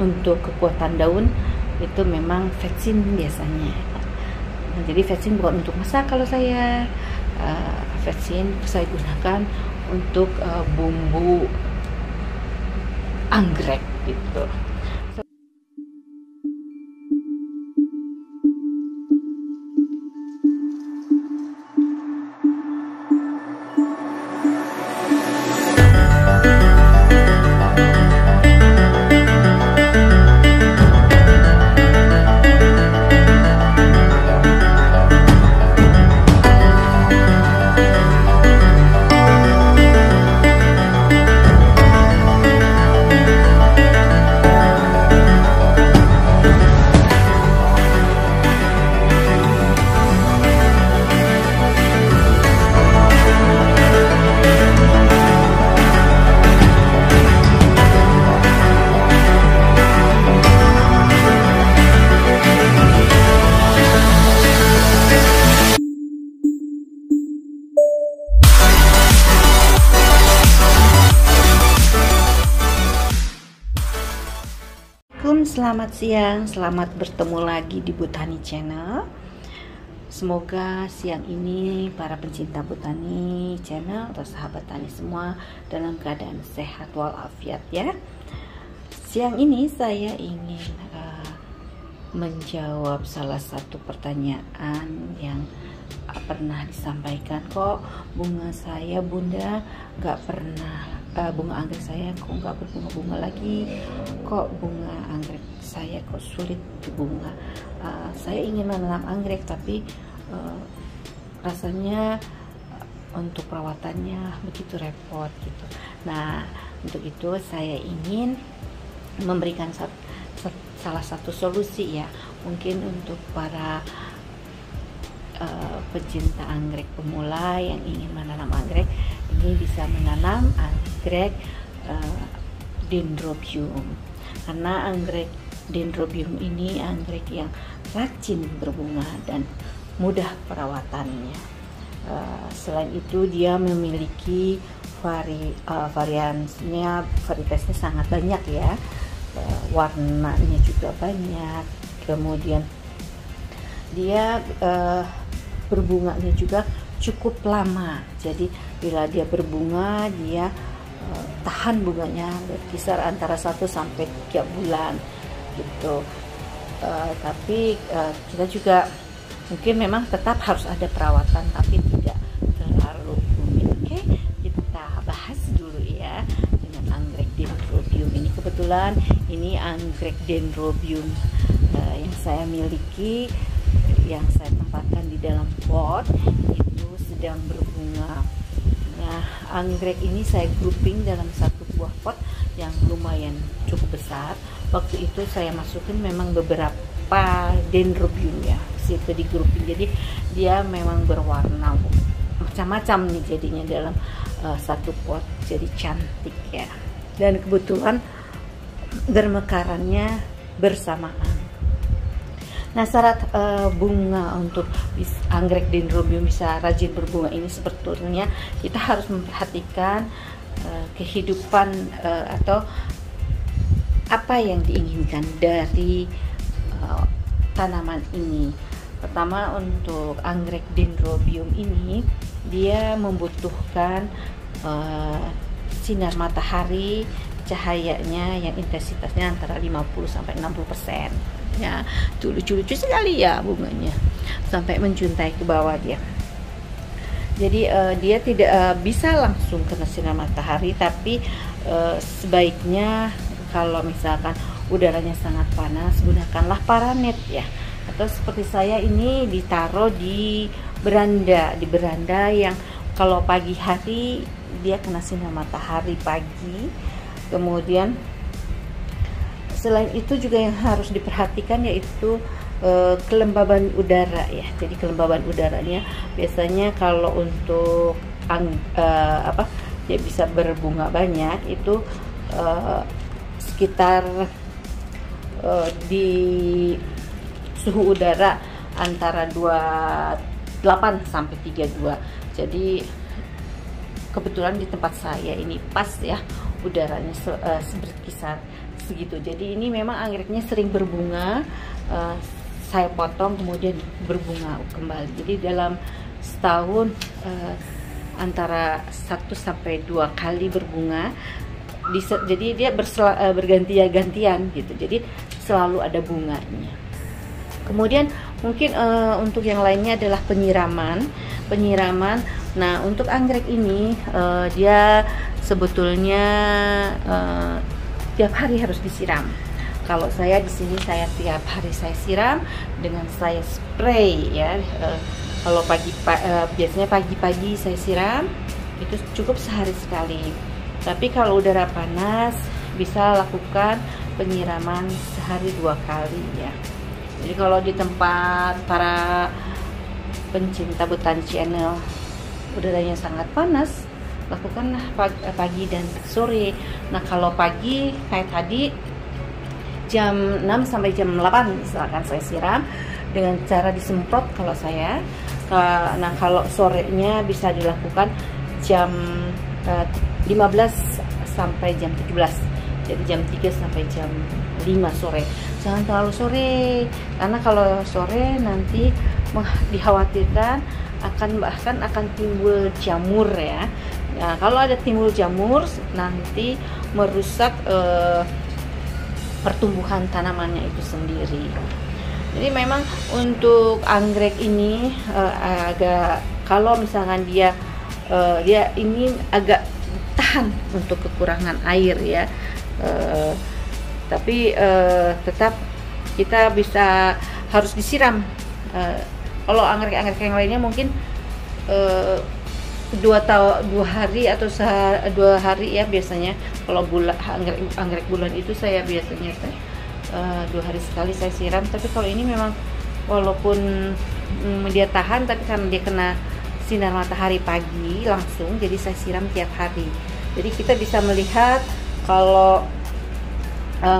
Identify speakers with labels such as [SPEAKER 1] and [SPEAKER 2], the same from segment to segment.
[SPEAKER 1] untuk kekuatan daun itu memang vetsin biasanya. Nah, jadi vetsin bukan untuk masak kalau saya. Vetsin saya gunakan untuk bumbu anggrek gitu. Selamat siang, selamat bertemu lagi di Botani Channel. Semoga siang ini para pencinta Botani Channel atau sahabat tani semua dalam keadaan sehat walafiat ya. Siang ini saya ingin menjawab salah satu pertanyaan yang pernah disampaikan. Kok bunga saya bunda nggak pernah, bunga anggrek saya kok nggak berbunga-bunga lagi, kok bunga anggrek saya kok sulit berbunga. Saya ingin menanam anggrek tapi rasanya untuk perawatannya begitu repot gitu. Nah, untuk itu saya ingin memberikan salah satu solusi ya, mungkin untuk para pecinta anggrek pemula yang ingin menanam anggrek. Ini bisa menanam anggrek dendrobium, karena anggrek dendrobium ini anggrek yang rajin berbunga dan mudah perawatannya. Selain itu dia memiliki varietasnya sangat banyak ya, warnanya juga banyak, kemudian dia berbunganya juga cukup lama. Jadi bila dia berbunga dia tahan bunganya berkisar antara 1 sampai 3 bulan gitu. Tapi kita juga mungkin memang tetap harus ada perawatan tapi tidak terlalu rumit. Oke, kita bahas dulu ya dengan anggrek dendrobium ini. Kebetulan ini anggrek dendrobium yang saya miliki, yang saya tempatkan di dalam pot itu sedang berbunga. Nah, anggrek ini saya grouping dalam satu buah pot yang lumayan cukup besar. Waktu itu saya masukin memang beberapa dendrobium ya, situ di grouping. Jadi dia memang berwarna macam-macam nih jadinya dalam satu pot, jadi cantik ya. Dan kebetulan bermekarannya bersamaan. Nah, syarat bunga untuk anggrek dendrobium bisa rajin berbunga ini sebetulnya kita harus memperhatikan kehidupan atau apa yang diinginkan dari tanaman ini. Pertama, untuk anggrek dendrobium ini dia membutuhkan sinar matahari, cahayanya yang intensitasnya antara 50 sampai 60%. Ya, tuh lucu-lucu sekali ya bunganya, sampai menjuntai ke bawah dia. Jadi dia tidak bisa langsung kena sinar matahari, tapi sebaiknya kalau misalkan udaranya sangat panas, gunakanlah paranet ya. Atau seperti saya ini ditaruh di beranda yang kalau pagi hari dia kena sinar matahari pagi. Kemudian selain itu juga yang harus diperhatikan yaitu kelembaban udara ya. Jadi kelembaban udaranya biasanya kalau untuk dia bisa berbunga banyak itu sekitar di suhu udara antara 28 sampai 32. Jadi kebetulan di tempat saya ini pas ya, udaranya berkisar segitu. Jadi ini memang anggreknya sering berbunga, saya potong kemudian berbunga kembali. Jadi dalam setahun antara 1 sampai 2 kali berbunga. Jadi dia bergantian gitu. Jadi selalu ada bunganya. Kemudian mungkin untuk yang lainnya adalah penyiraman. Nah, untuk anggrek ini dia sebetulnya tiap hari harus disiram. Kalau saya di sini saya tiap hari saya siram dengan saya spray ya. Kalau biasanya pagi-pagi saya siram, itu cukup sehari sekali. Tapi kalau udara panas bisa lakukan penyiraman sehari 2 kali ya. Jadi kalau di tempat para pencinta botani channel udaranya sangat panas, lakukanlah pagi dan sore. Nah, kalau pagi kayak tadi jam 6 sampai jam 8 misalkan saya siram dengan cara disemprot kalau saya. Nah, kalau sorenya bisa dilakukan jam 15 sampai jam 17. Jadi jam 3 sampai jam 5 sore. Jangan terlalu sore, karena kalau sore nanti dikhawatirkan akan timbul jamur ya. Nah, kalau ada timbul jamur nanti merusak pertumbuhan tanamannya itu sendiri. Jadi memang untuk anggrek ini kalau misalkan dia ini agak tahan untuk kekurangan air ya. Tapi tetap kita harus disiram. Kalau anggrek-anggrek yang lainnya mungkin 2 hari atau 2 hari ya biasanya. Kalau anggrek bulan itu saya biasanya 2 hari sekali saya siram. Tapi kalau ini memang walaupun dia tahan, tapi karena dia kena sinar matahari pagi langsung, jadi saya siram tiap hari. Jadi kita bisa melihat kalau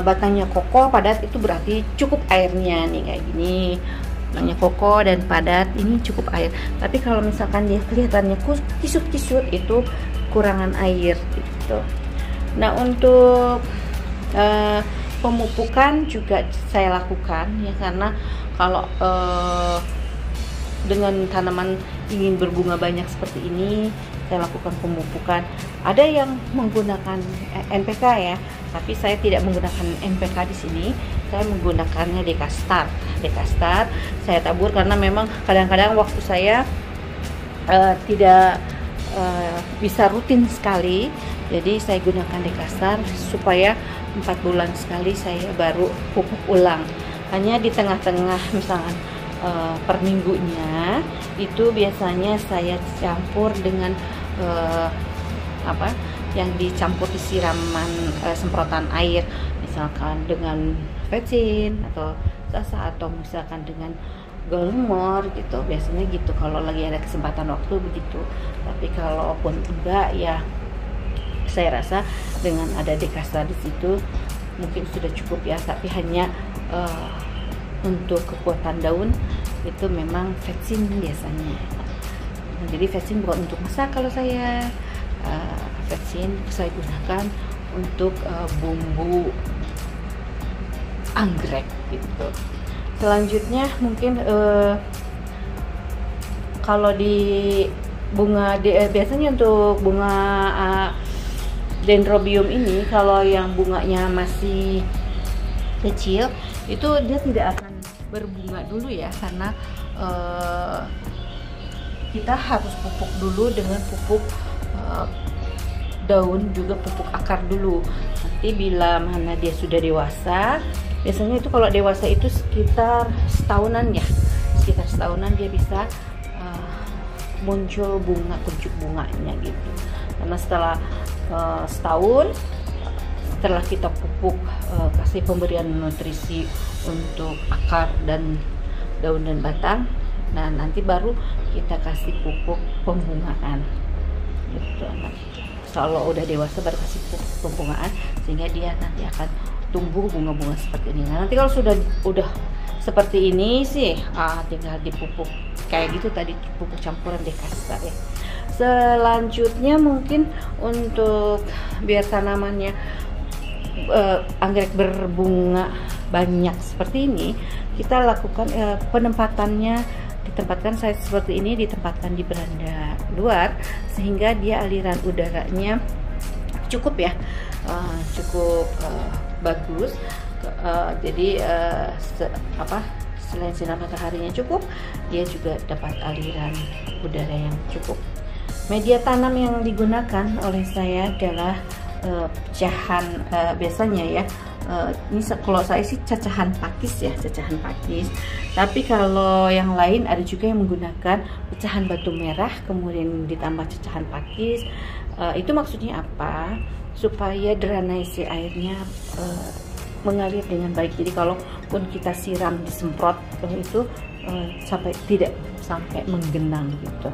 [SPEAKER 1] batangnya kokoh padat itu berarti cukup airnya nih, kayak gini. Batangnya kokoh dan padat, ini cukup air. Tapi kalau misalkan dia kelihatannya kisut-kisut, itu kurangan air gitu. Nah, untuk pemupukan juga saya lakukan ya, karena kalau dengan tanaman ingin berbunga banyak seperti ini, saya lakukan pemupukan. Ada yang menggunakan NPK ya, tapi saya tidak menggunakan NPK di sini. Saya menggunakannya Dekastar. Saya tabur karena memang kadang-kadang waktu saya tidak bisa rutin sekali. Jadi saya gunakan Dekastar supaya 4 bulan sekali saya baru pupuk ulang. Hanya di tengah-tengah misalkan per minggunya itu biasanya saya campur dengan yang dicampur di siraman semprotan air, misalkan dengan vetsin atau sasa atau misalkan dengan gelumor gitu. Biasanya gitu kalau lagi ada kesempatan waktu begitu. Tapi kalaupun enggak ya saya rasa dengan ada Dekastar di situ mungkin sudah cukup ya. Tapi hanya untuk kekuatan daun itu memang vetsin biasanya. Nah, jadi vetsin bukan untuk masak. Kalau saya vetsin saya gunakan untuk bumbu anggrek gitu. Selanjutnya mungkin kalau di bunga biasanya untuk bunga dendrobium ini, kalau yang bunganya masih kecil itu dia tidak akan berbunga dulu ya, karena kita harus pupuk dulu dengan pupuk daun, juga pupuk akar dulu. Nanti bila mana dia sudah dewasa, biasanya itu kalau dewasa itu sekitar setahunan ya, sekitar setahunan dia bisa muncul kuncup bunganya gitu. Karena setelah setahun, setelah kita pupuk, kasih pemberian nutrisi untuk akar dan daun dan batang, nah nanti baru kita kasih pupuk pembungaan gitu. Nah, kalau udah dewasa baru kasih pupuk pembungaan, sehingga dia nanti akan tumbuh bunga-bunga seperti ini. Nah, nanti kalau udah seperti ini sih tinggal dipupuk kayak gitu tadi, pupuk campuran Dekastar ya. Selanjutnya mungkin untuk biar tanamannya anggrek berbunga banyak seperti ini, kita lakukan penempatannya, ditempatkan saya seperti ini, ditempatkan di beranda luar sehingga dia aliran udaranya cukup ya, cukup bagus. Jadi selain sinar mataharinya cukup, dia juga dapat aliran udara yang cukup. Media tanam yang digunakan oleh saya adalah pecahan, biasanya ya, ini kalau saya sih cacahan pakis ya, cacahan pakis. Tapi kalau yang lain ada juga yang menggunakan pecahan batu merah kemudian ditambah cacahan pakis. Itu maksudnya apa? Supaya drainase airnya mengalir dengan baik. Jadi kalaupun kita siram, disemprot itu tidak sampai menggenang gitu.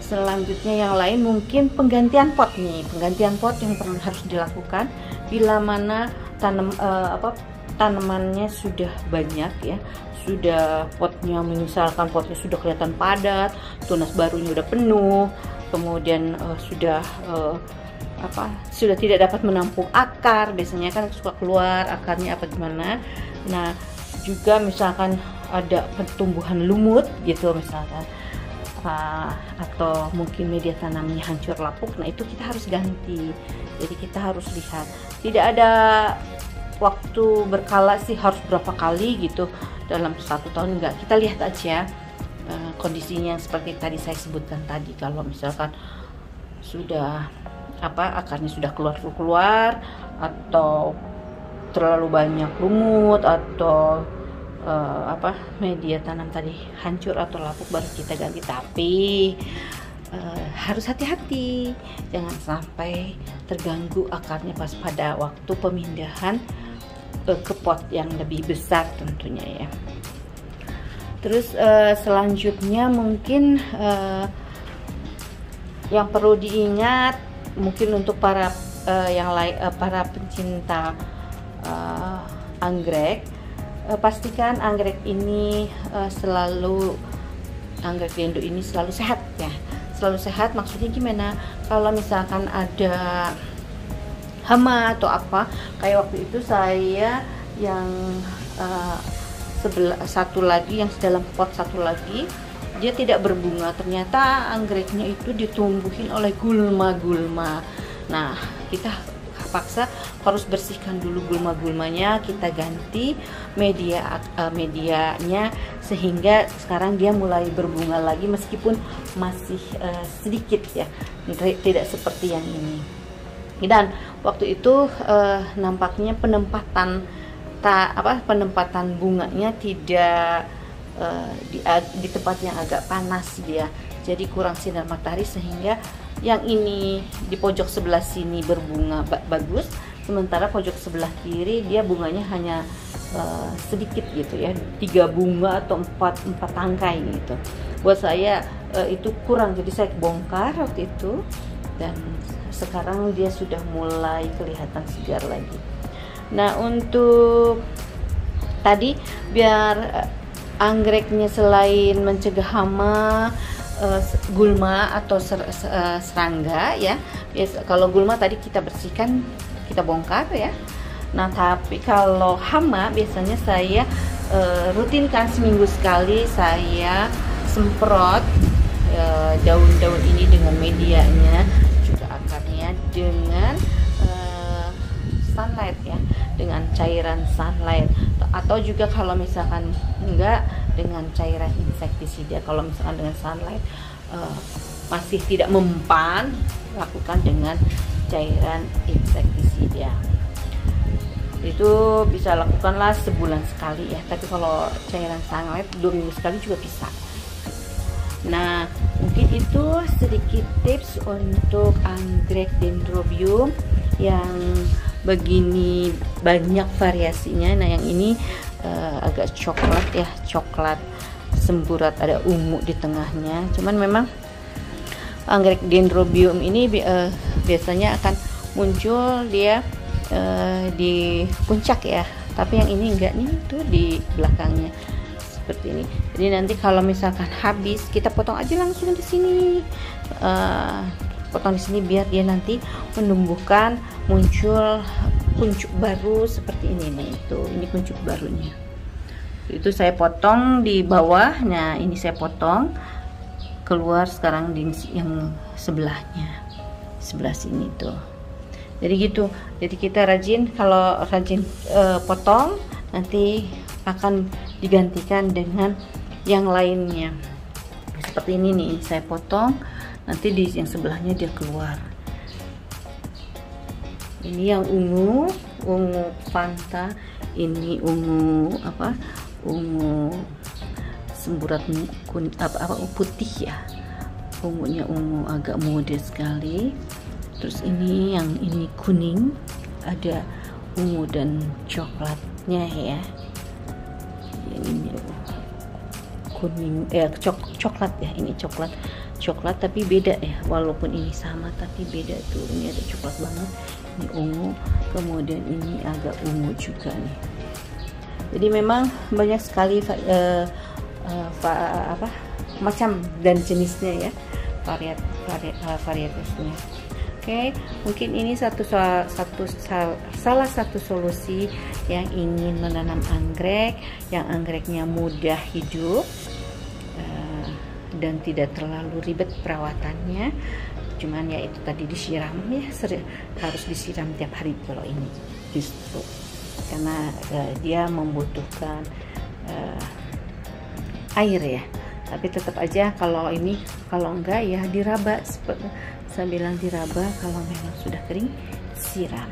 [SPEAKER 1] Selanjutnya yang lain mungkin penggantian pot nih, penggantian pot yang harus dilakukan bila mana tanamannya sudah banyak ya, sudah potnya, misalkan potnya sudah kelihatan padat, tunas barunya udah penuh, kemudian sudah tidak dapat menampung akar, biasanya kan suka keluar akarnya apa gimana. Nah juga misalkan ada pertumbuhan lumut gitu misalkan, atau mungkin media tanamnya hancur lapuk, nah itu kita harus ganti. Jadi kita harus lihat, tidak ada waktu berkala sih harus berapa kali gitu dalam 1 tahun, enggak, kita lihat aja kondisinya seperti tadi saya sebutkan tadi. Kalau misalkan sudah akarnya sudah keluar atau terlalu banyak lumut atau media tanam tadi hancur atau lapuk, baru kita ganti. Tapi harus hati-hati, jangan sampai terganggu akarnya pas pada waktu pemindahan ke pot yang lebih besar tentunya ya. Terus selanjutnya mungkin yang perlu diingat mungkin untuk para para pencinta anggrek, pastikan anggrek ini anggrek dendro ini selalu sehat ya. Selalu sehat maksudnya gimana? Kalau misalkan ada hama atau apa, kayak waktu itu saya yang satu lagi, yang dalam pot satu lagi dia tidak berbunga, ternyata anggreknya itu ditumbuhin oleh gulma-gulma. Nah kita paksa harus bersihkan dulu gulma-gulmanya, kita ganti medianya sehingga sekarang dia mulai berbunga lagi meskipun masih sedikit ya, tidak seperti yang ini. Dan waktu itu nampaknya penempatan bunganya tidak di tempat yang agak panas dia, jadi kurang sinar matahari sehingga yang ini di pojok sebelah sini berbunga bagus, sementara pojok sebelah kiri dia bunganya hanya sedikit gitu ya, 3 bunga atau 4 tangkai gitu. Buat saya itu kurang, jadi saya bongkar waktu itu dan sekarang dia sudah mulai kelihatan segar lagi. Nah untuk tadi biar anggreknya selain mencegah hama, gulma atau serangga ya, kalau gulma tadi kita bersihkan, kita bongkar ya. Nah tapi kalau hama biasanya saya rutinkan seminggu sekali saya semprot daun-daun ini dengan medianya, juga akarnya dengan sunlight ya, dengan cairan sunlight, atau juga kalau misalkan enggak dengan cairan insektisida. Kalau misalkan dengan sunlight masih tidak mempan, lakukan dengan cairan insektisida. Itu bisa lakukanlah sebulan sekali ya, tapi kalau cairan sunlight 2 minggu sekali juga bisa. Nah mungkin itu sedikit tips untuk anggrek dendrobium yang begini banyak variasinya. Nah yang ini agak coklat ya, coklat semburat, ada ungu di tengahnya. Cuman memang anggrek dendrobium ini biasanya akan muncul dia di puncak ya, tapi yang ini enggak nih, tuh di belakangnya seperti ini. Jadi nanti kalau misalkan habis, kita potong aja langsung di sini. potong di sini biar dia nanti menumbuhkan, muncul kuncup baru seperti ini nih. Ini kuncup barunya. Itu saya potong di bawah. Nah, ini saya potong keluar sekarang di yang sebelahnya, sebelah sini tuh. Jadi gitu. Jadi kita rajin, kalau rajin potong, nanti akan digantikan dengan yang lainnya. Seperti ini nih, saya potong, nanti di yang sebelahnya dia keluar. Ini yang ungu Fanta, ini ungu apa? Ungu semburat kuning apa putih ya. Ungunya ungu agak muda sekali. Terus ini yang ini kuning, ada ungu dan coklatnya ya. Ini kuning coklat ya, ini coklat tapi beda ya, walaupun ini sama tapi beda tuh. Ini ada coklat banget, ini ungu, kemudian ini agak ungu juga nih. Jadi memang banyak sekali macam dan jenisnya ya, varietasnya. Oke, mungkin ini salah satu solusi yang ingin menanam anggrek, yang anggreknya mudah hidup dan tidak terlalu ribet perawatannya. Cuman ya itu tadi disiram ya, harus disiram tiap hari kalau ini justru karena dia membutuhkan air ya. Tapi tetap aja kalau enggak ya diraba, seperti saya bilang diraba. Kalau memang sudah kering, siram.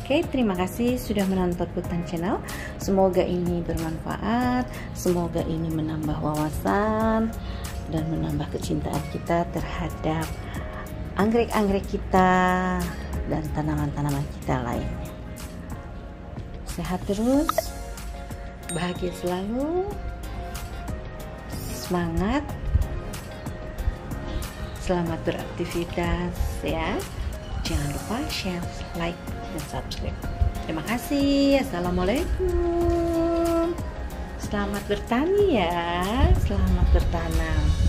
[SPEAKER 1] Oke, terima kasih sudah menonton Hutan Channel. Semoga ini bermanfaat, semoga ini menambah wawasan dan menambah kecintaan kita terhadap anggrek-anggrek kita dan tanaman-tanaman kita lainnya. Sehat terus, bahagia selalu, semangat, selamat beraktivitas ya. Jangan lupa share, like, dan subscribe. Terima kasih. Assalamualaikum. Selamat bertani ya, selamat bertanam.